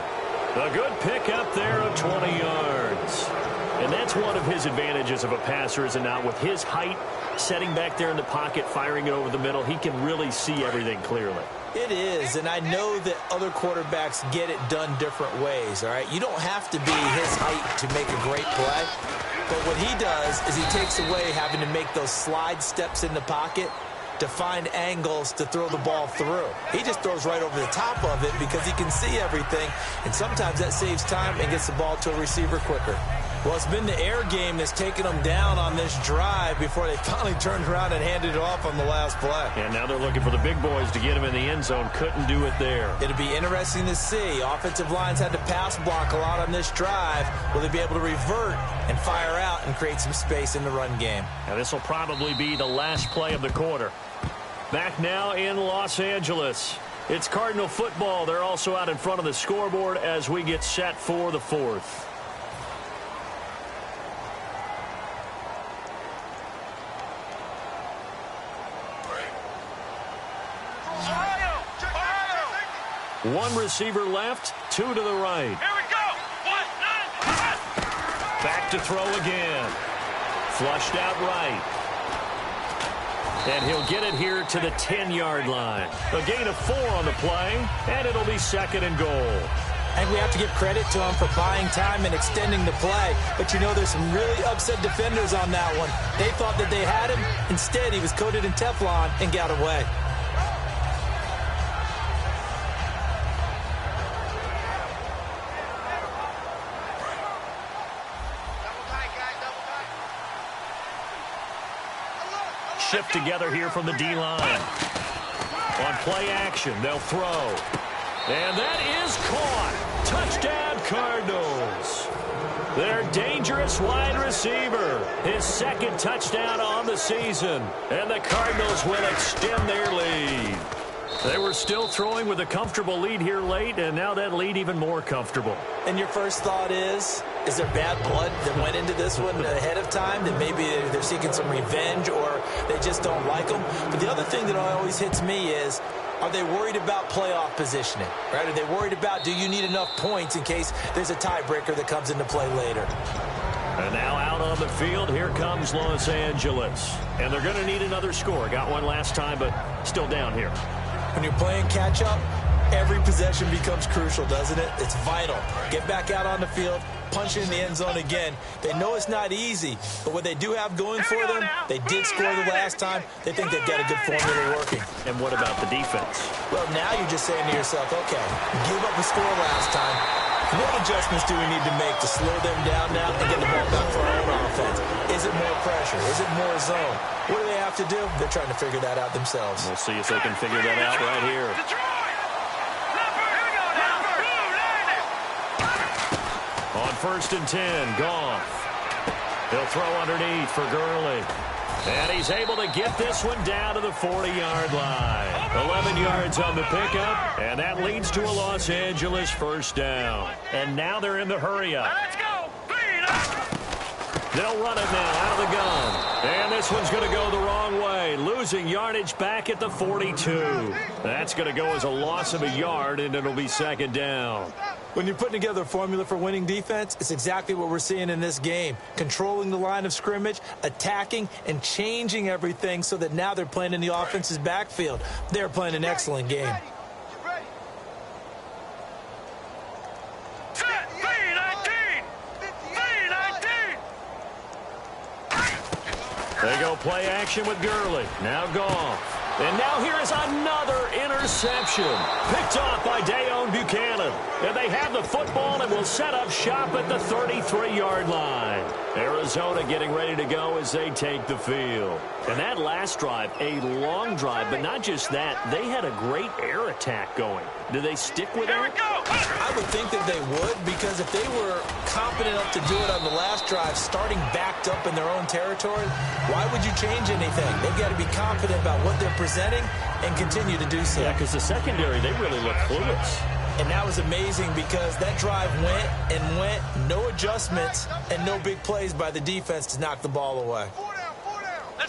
A good pickup there of 20 yards. And that's one of his advantages of a passer, is it not? With his height, setting back there in the pocket, firing it over the middle, he can really see everything clearly. It is, and I know that other quarterbacks get it done different ways, all right? You don't have to be his height to make a great play. But what he does is he takes away having to make those slide steps in the pocket to find angles to throw the ball through. He just throws right over the top of it because he can see everything, and sometimes that saves time and gets the ball to a receiver quicker. Well, it's been the air game that's taken them down on this drive before they finally turned around and handed it off on the last play. And now they're looking for the big boys to get him in the end zone. Couldn't do it there. It'll be interesting to see. Offensive lines had to pass block a lot on this drive. Will they be able to revert and fire out and create some space in the run game? Now this will probably be the last play of the quarter. Back now in Los Angeles. It's Cardinal football. They're also out in front of the scoreboard as we get set for the fourth. One receiver left, two to the right. Here we go. Back to throw again. Flushed out right. And he'll get it here to the 10-yard line. A gain of 4 on the play, and it'll be 2nd and goal. I think we have to give credit to him for buying time and extending the play. But, you know, there's some really upset defenders on that one. They thought that they had him. Instead, he was coated in Teflon and got away. Shift together here from the D-line. On play action, they'll throw. And that is caught. Touchdown, Cardinals. Their dangerous wide receiver. His 2nd touchdown on the season. And the Cardinals will extend their lead. They were still throwing with a comfortable lead here late, and now that lead even more comfortable. And your first thought is there bad blood that went into this one ahead of time, that maybe they're seeking some revenge or they just don't like them? But the other thing that always hits me is, are they worried about playoff positioning? Right? Are they worried about, do you need enough points in case there's a tiebreaker that comes into play later? And now out on the field, here comes Los Angeles. And they're going to need another score. Got one last time, but still down here. When you're playing catch-up, every possession becomes crucial, doesn't it? It's vital. Get back out on the field, punch it in the end zone again. They know it's not easy, but what they do have going for them, they did score the last time. They think they've got a good formula working. And what about the defense? Well, now you're just saying to yourself, okay, give up a score last time. What adjustments do we need to make to slow them down now and get the ball back for our own offense? Is it more pressure? Is it more zone? What do they have to do? They're trying to figure that out themselves. We'll see if they can figure that out right here. On 1st and 10, Goff. He'll throw underneath for Gurley. And he's able to get this one down to the 40-yard line. 11 yards on the pickup, and that leads to a Los Angeles first down. And now they're in the hurry-up. Let's go. They'll run it now out of the gun. And this one's going to go the wrong way, losing yardage back at the 42. That's going to go as a loss of a yard, and it'll be 2nd down. When you're putting together a formula for winning defense, it's exactly what we're seeing in this game. Controlling the line of scrimmage, attacking, and changing everything so that now they're playing in the offense's backfield. They're playing an excellent game. They go play action with Gurley. Now Goff. And now here is another interception. Picked off by Dayon Buchanan. And they have the football and will set up shop at the 33-yard line. Arizona getting ready to go as they take the field. And that last drive, a long drive, but not just that. They had a great air attack going. Do they stick with that? I would think that they would, because if they were confident enough to do it on the last drive, starting backed up in their own territory, why would you change anything? They've got to be confident about what they're presenting and continue to do so. Yeah, because the secondary, they really look clueless. And that was amazing because that drive went and went, no adjustments and no big plays by the defense to knock the ball away.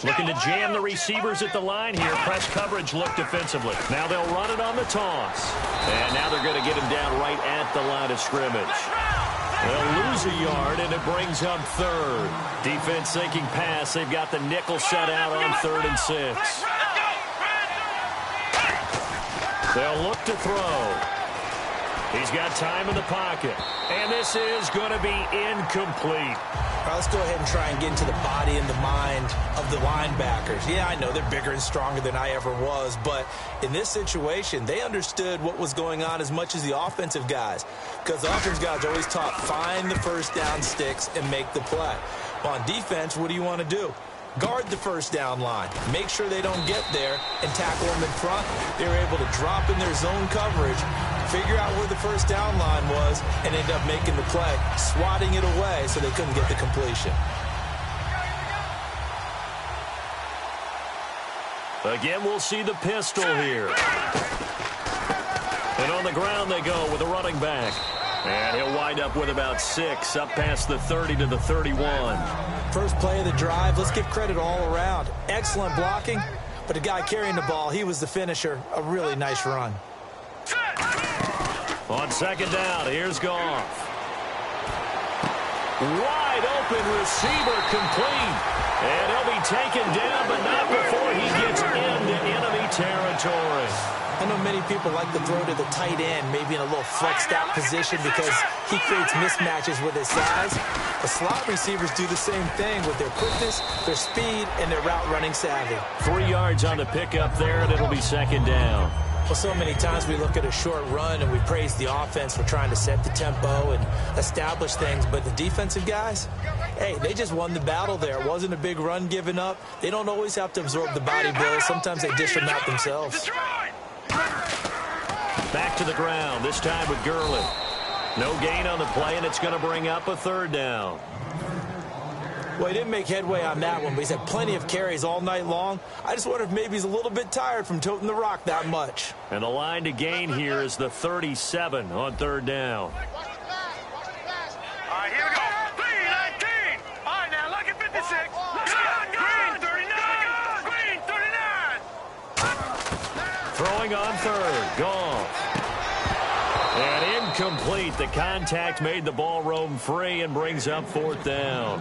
Looking to jam the receivers at the line here. Press coverage look defensively. Now they'll run it on the toss. And now they're going to get him down right at the line of scrimmage. They'll lose a yard, and it brings up 3rd. Defense thinking pass. They've got the nickel set out on 3rd and 6. They'll look to throw. He's got time in the pocket. And this is going to be incomplete. All right, let's go ahead and try and get into the body and the mind of the linebackers. Yeah, I know they're bigger and stronger than I ever was, but in this situation, they understood what was going on as much as the offensive guys, because the offensive guys always taught, find the first down sticks and make the play. Well, on defense, what do you want to do? Guard the first down line. Make sure they don't get there and tackle them in front. They were able to drop in their zone coverage, figure out where the first down line was, and end up making the play, swatting it away so they couldn't get the completion. Again, we'll see the pistol here. And on the ground they go with a running back. And he'll wind up with about 6, up past the 30 to the 31. First play of the drive, let's give credit all around. Excellent blocking, but the guy carrying the ball, he was the finisher. A really nice run. On second down, here's Goff. Wide open receiver complete. And he'll be taken down, but not before he gets into enemy territory. I know many people like to throw to the tight end, maybe in a little flexed out position because he creates mismatches with his size. But slot receivers do the same thing with their quickness, their speed, and their route running savvy. 3 yards on the pickup there, and it'll be second down. Well, so many times we look at a short run and we praise the offense for trying to set the tempo and establish things, but the defensive guys, hey, they just won the battle there. It wasn't a big run given up. They don't always have to absorb the body blows. Sometimes they dish them out themselves. Back to the ground, this time with Gurley. No gain on the play, and it's going to bring up a third down. Well, he didn't make headway on that one, but he's had plenty of carries all night long. I just wonder if maybe he's a little bit tired from toting the rock that much. And the line to gain here is the 37 on third down. All right, here we go. 3-19. All right, now look at 56. Green 39. Green 39. Throwing on third. Goff. And incomplete. The contact made the ball roam free and brings up fourth down.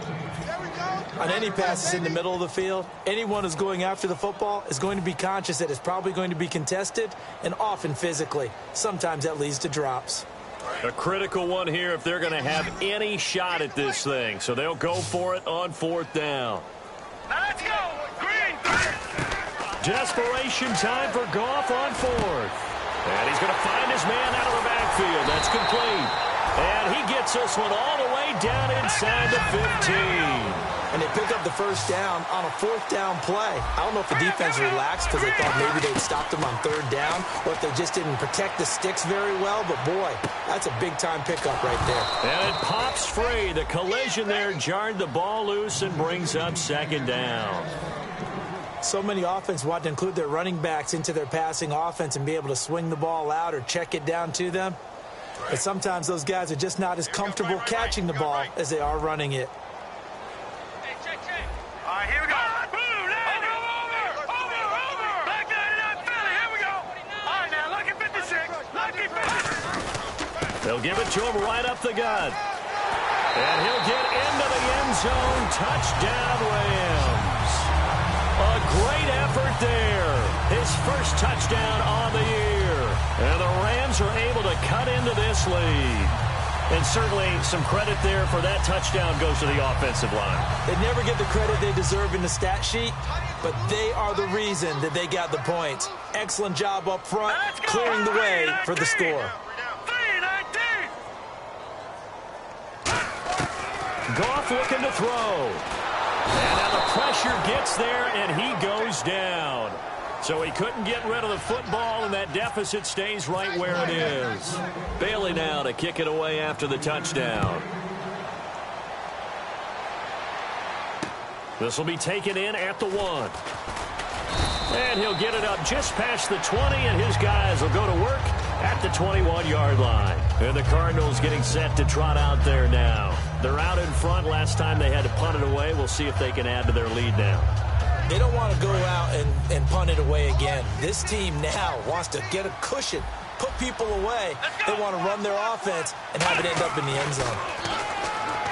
On any passes in the middle of the field, anyone who's going after the football is going to be conscious that it's probably going to be contested and often physically. Sometimes that leads to drops. A critical one here if they're going to have any shot at this thing. So they'll go for it on fourth down. Now let's go. Green. Desperation time for Goff on fourth. And he's going to find his man out of the backfield. That's complete. And he gets this one all the way down inside the 15. And they pick up the first down on a fourth down play. I don't know if the defense relaxed because they thought maybe they'd stopped them on third down or if they just didn't protect the sticks very well. But, boy, that's a big-time pickup right there. And it pops free. The collision there jarred the ball loose and brings up second down. So many offenses want to include their running backs into their passing offense and be able to swing the ball out or check it down to them. But sometimes those guys are just not as comfortable catching the ball as they are running it. All right, here we go. Over. Back 99 Philly. Here we go. All right, now look at 56. Lucky 56. They'll give it to him right up the gut. And he'll get into the end zone. Touchdown, Rams. A great effort there. His first touchdown on the year. And the Rams are able to cut into this lead. And certainly some credit there for that touchdown goes to the offensive line. They never get the credit they deserve in the stat sheet, but they are the reason that they got the points. Excellent job up front, clearing the way for the score. 3-19. Goff looking to throw. And now the pressure gets there, and he goes down. So he couldn't get rid of the football, and that deficit stays right where it is. Bailey now to kick it away after the touchdown. This will be taken in at the 1. And he'll get it up just past the 20, and his guys will go to work at the 21-yard line. And the Cardinals getting set to trot out there now. They're out in front. Last time they had to punt it away. We'll see if they can add to their lead now. They don't want to go out and punt it away again. This team now wants to get a cushion, put people away. They want to run their offense and have it end up in the end zone.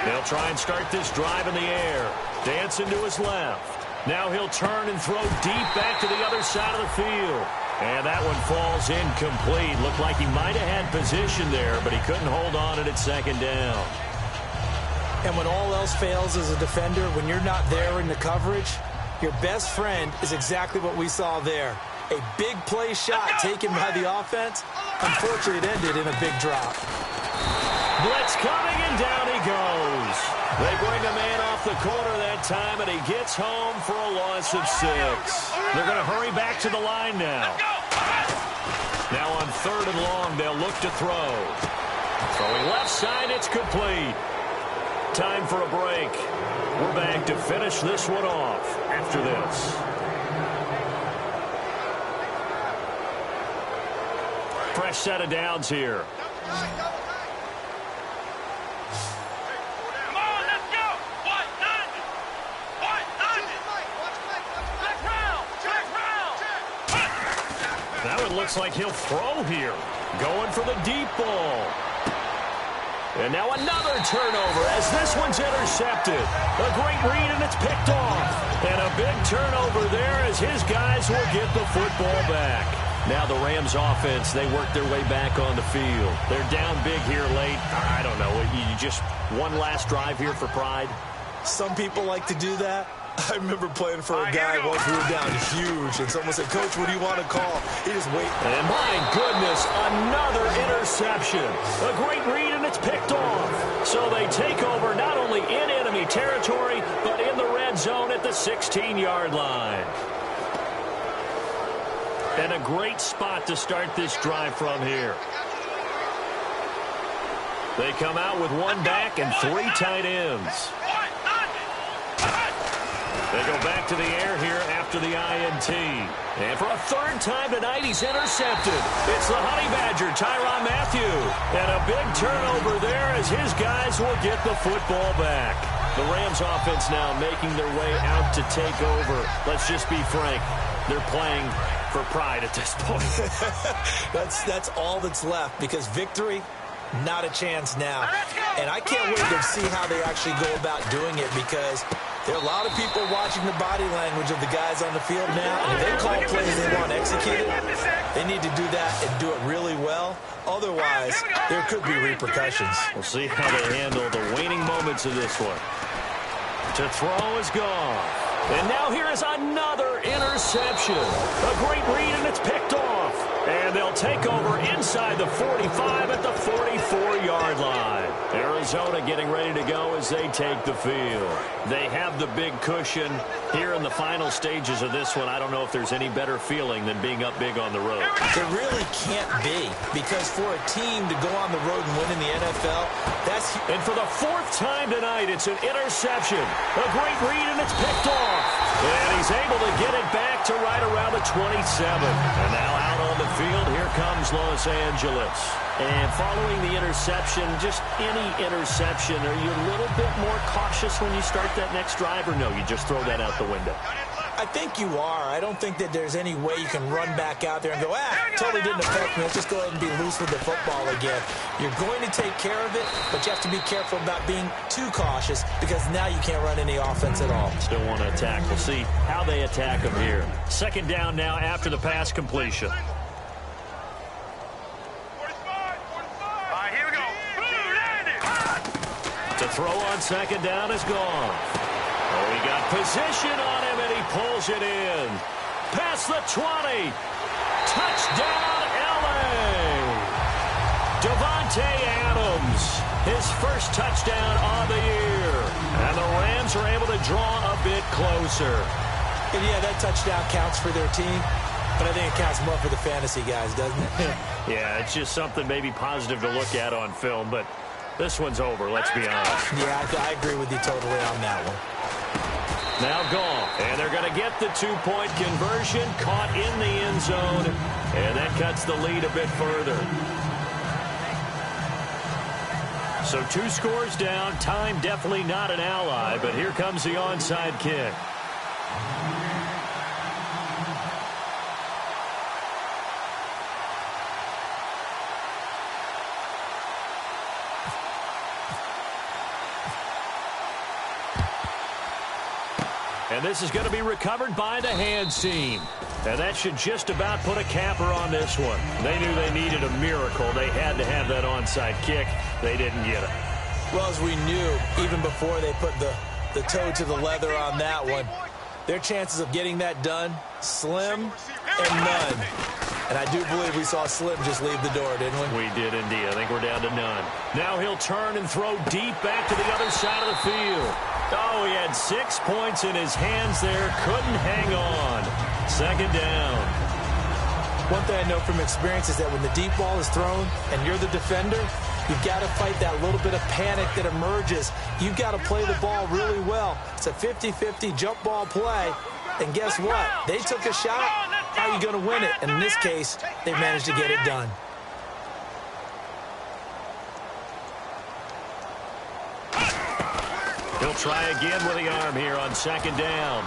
They'll try and start this drive in the air. Dancing to his left. Now he'll turn and throw deep back to the other side of the field. And that one falls incomplete. Looked like he might have had position there, but he couldn't hold on at second down. And when all else fails as a defender, when you're not there in the coverage, your best friend is exactly what we saw there. A big play shot taken by the offense. Unfortunately, it ended in a big drop. Blitz coming, and down he goes. They bring a man off the corner that time, and he gets home for a loss of 6. They're going to hurry back to the line now. Now on 3rd and long, they'll look to throw. Throwing left side, it's complete. Time for a break. We're back to finish this one off after this. Fresh set of downs here. That one looks like he'll throw here. Going for the deep ball. And now another turnover as this one's intercepted. A great read, and it's picked off. And a big turnover there as his guys will get the football back. Now the Rams offense, they work their way back on the field. They're down big here late. I don't know. You just one last drive here for pride? Some people like to do that. I remember playing for a guy once we were down huge, and someone said, "Coach, what do you want to call?" He just wait. And my goodness, another interception. A great read, and it's picked off. So they take over not only in enemy territory, but in the red zone at the 16-yard line. And a great spot to start this drive from here. They come out with one back and 3 tight ends. They go back to the air here after the INT. And for a 3rd time tonight, he's intercepted. It's the Honey Badger, Tyrann Mathieu. And a big turnover there as his guys will get the football back. The Rams offense now making their way out to take over. Let's just be frank. They're playing for pride at this point. That's all that's left, because victory, not a chance now. And I can't wait to see how they actually go about doing it, because there are a lot of people watching the body language of the guys on the field now. And if they call plays they want executed, they need to do that and do it really well. Otherwise, there could be repercussions. We'll see how they handle the waning moments of this one. To throw is gone. And now here is another interception. A great read, and it's picked off. And they'll take over inside the 45 at the 44-yard line. Arizona getting ready to go as they take the field. They have the big cushion here in the final stages of this one. I don't know if there's any better feeling than being up big on the road. There really can't be, because for a team to go on the road and win in the NFL, that's... And for the 4th time tonight, it's an interception. A great read, and it's picked off. And he's able to get it back to right around the 27. And now out on the field, here comes Los Angeles. And following the interception, just any interception, are you a little bit more cautious when you start that next drive, or no, you just throw that out the window? I think you are. I don't think that there's any way you can run back out there and go, totally didn't affect me. Let's just go ahead and be loose with the football again. You're going to take care of it, but you have to be careful about being too cautious, because now you can't run any offense at all. Still want to attack. We'll see how they attack them here. 2nd down now after the pass completion. To throw on 2nd down is gone. Oh, he got position on him, and he pulls it in. Past the 20. Touchdown, L.A. Devontae Adams, his first touchdown of the year. And the Rams are able to draw a bit closer. And yeah, that touchdown counts for their team, but I think it counts more for the fantasy guys, doesn't it? Yeah, it's just something maybe positive to look at on film, but this one's over, let's be honest. Yeah, I agree with you totally on that one. Now gone, and they're going to get the 2-point conversion, caught in the end zone, and that cuts the lead a bit further. So 2 scores down, time definitely not an ally, but here comes the onside kick. And this is going to be recovered by the hands team. And that should just about put a capper on this one. They knew they needed a miracle. They had to have that onside kick. They didn't get it. Well, as we knew, even before they put the toe to the leather on that one, their chances of getting that done, slim and none. And I do believe we saw Slim just leave the door, didn't we? We did indeed. I think we're down to none. Now he'll turn and throw deep back to the other side of the field. Oh, he had 6 points in his hands there. Couldn't hang on. Second down. One thing I know from experience is that when the deep ball is thrown and you're the defender, you've got to fight that little bit of panic that emerges. You've got to play the ball really well. It's a 50-50 jump ball play. And guess what? They took a shot. How are you going to win it? And in this case, they managed to get it done. He'll try again with the arm here on second down.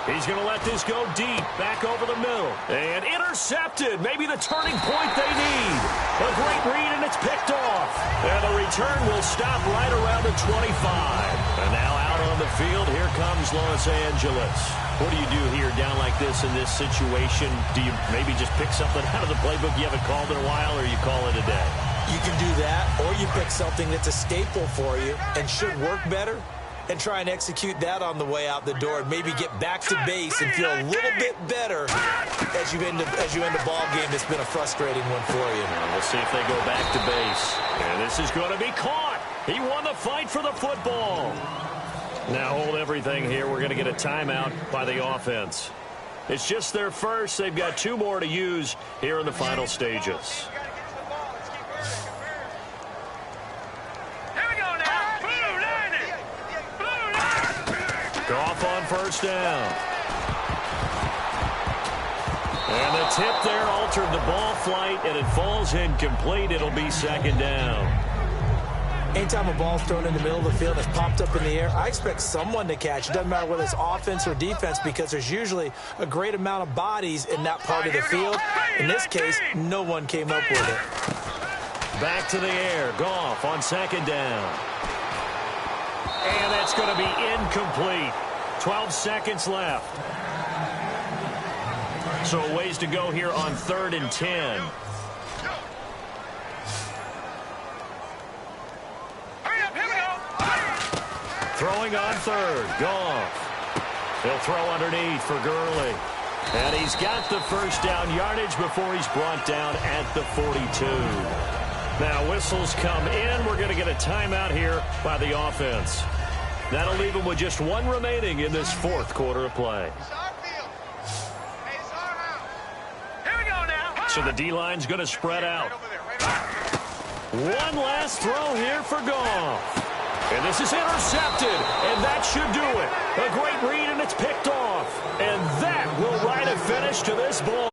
He's going to let this go deep, back over the middle. And intercepted. Maybe the turning point they need. A great read, and it's picked off. And the return will stop right around the 25. And now out on the field, here comes Los Angeles. What do you do here down like this in this situation? Do you maybe just pick something out of the playbook you haven't called in a while, or you call it a day? You can do that, or you pick something that's a staple for you and should work better, and try and execute that on the way out the door and maybe get back to base and feel a little bit better as you end a ball game that's been a frustrating one for you. We'll see if they go back to base. And this is going to be caught. He won the fight for the football. Now hold everything here. We're going to get a timeout by the offense. It's just their first. They've got 2 more to use here in the final stages. Goff on first down. And the tip there altered the ball flight, and it falls incomplete. It'll be second down. Anytime a ball's thrown in the middle of the field and it's popped up in the air, I expect someone to catch. It doesn't matter whether it's offense or defense, because there's usually a great amount of bodies in that part of the field. In this case, no one came up with it. Back to the air. Goff on second down. And that's going to be incomplete. 12 seconds left. So a ways to go here on 3rd and 10. Throwing on 3rd. Goff. He'll throw underneath for Gurley. And he's got the first down yardage before he's brought down at the 42. Now whistles come in. We're going to get a timeout here by the offense. That'll leave him with just 1 remaining in this 4th quarter of play. So the D-line's going to spread out. One last throw here for Goff. And this is intercepted, and that should do it. A great read, and it's picked off. And that will write a finish to this ball.